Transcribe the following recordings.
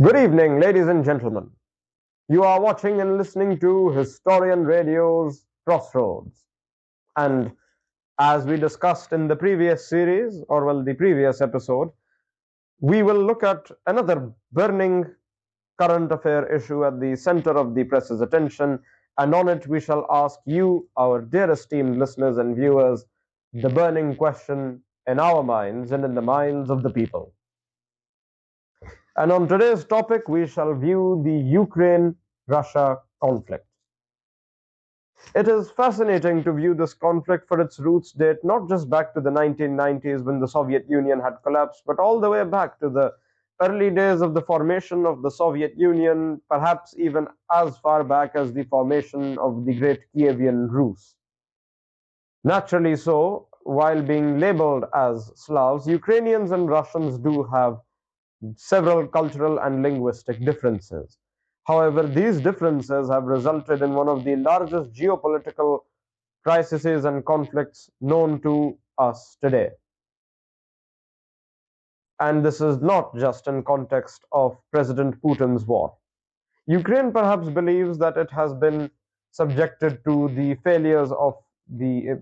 Good evening, ladies and gentlemen. You are watching and listening to Historian Radio's Crossroads. And as we discussed in the previous series, or well, the previous episode, we will look at another burning current affair issue at the center of the press's attention. And on it, we shall ask you, our dear esteemed listeners and viewers, the burning question in our minds and in the minds of the people. And on today's topic, we shall view the Ukraine-Russia conflict. It is fascinating to view this conflict for its roots date not just back to the 1990s when the Soviet Union had collapsed, but all the way back to the early days of the formation of the Soviet Union, perhaps even as far back as the formation of the Great Kievan Rus. Naturally so, while being labeled as Slavs, Ukrainians and Russians do have several cultural and linguistic differences. However, these differences have resulted in one of the largest geopolitical crises and conflicts known to us today. And this is not just in context of President Putin's war. Ukraine perhaps believes that it has been subjected to the failures of the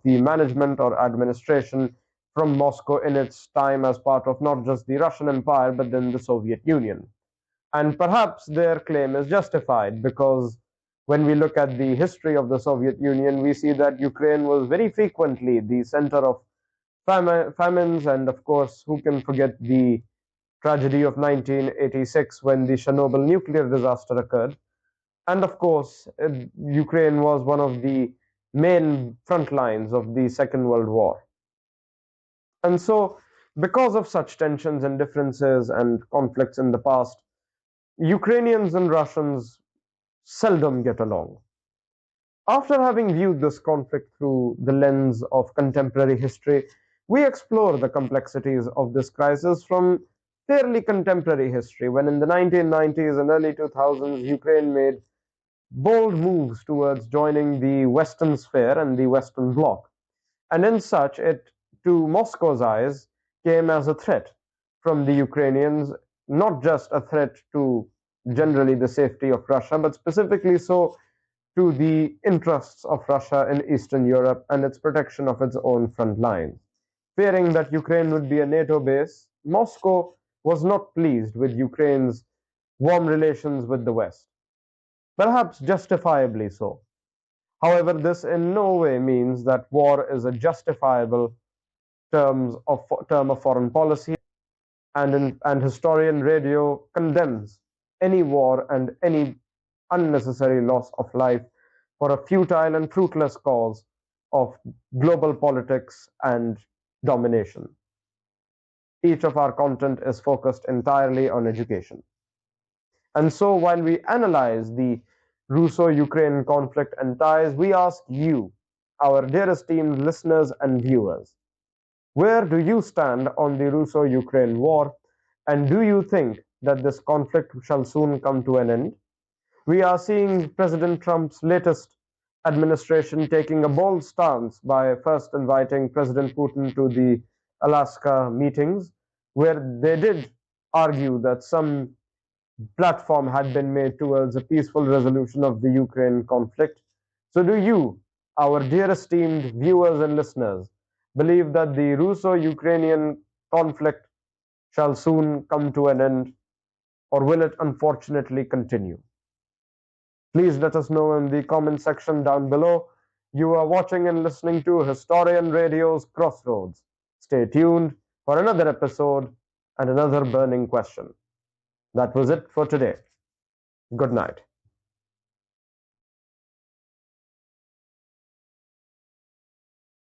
management or administration from Moscow in its time as part of not just the Russian Empire, but then the Soviet Union. And perhaps their claim is justified because when we look at the history of the Soviet Union, we see that Ukraine was very frequently the center of famines, and of course, who can forget the tragedy of 1986 when the Chernobyl nuclear disaster occurred. And of course, Ukraine was one of the main front lines of the Second World War. And so, because of such tensions and differences and conflicts in the past, Ukrainians and Russians seldom get along. After having viewed this conflict through the lens of contemporary history, we explore the complexities of this crisis from fairly contemporary history, when in the 1990s and early 2000s, Ukraine made bold moves towards joining the Western sphere and the Western Bloc. And in such, it, to Moscow's eyes, came as a threat from the Ukrainians, not just a threat to generally the safety of Russia, but specifically so to the interests of Russia in Eastern Europe and its protection of its own front lines. Fearing that Ukraine would be a NATO base, Moscow was not pleased with Ukraine's warm relations with the West, perhaps justifiably so. However, this in no way means that war is a justifiable term of foreign policy, and Historian Radio condemns any war and any unnecessary loss of life for a futile and fruitless cause of global politics and domination. Each of our content is focused entirely on education. And so while we analyze the Russo-Ukraine conflict and ties, we ask you, our dear esteemed listeners and viewers, where do you stand on the Russo-Ukraine war, and do you think that this conflict shall soon come to an end? We are seeing President Trump's latest administration taking a bold stance by first inviting President Putin to the Alaska meetings, where they did argue that some platform had been made towards a peaceful resolution of the Ukraine conflict. So do you, our dear esteemed viewers and listeners, believe that the Russo-Ukrainian conflict shall soon come to an end, or will it unfortunately continue? Please let us know in the comment section down below. You are watching and listening to Historian Radio's Crossroads. Stay tuned for another episode and another burning question. That was it for today. Good night.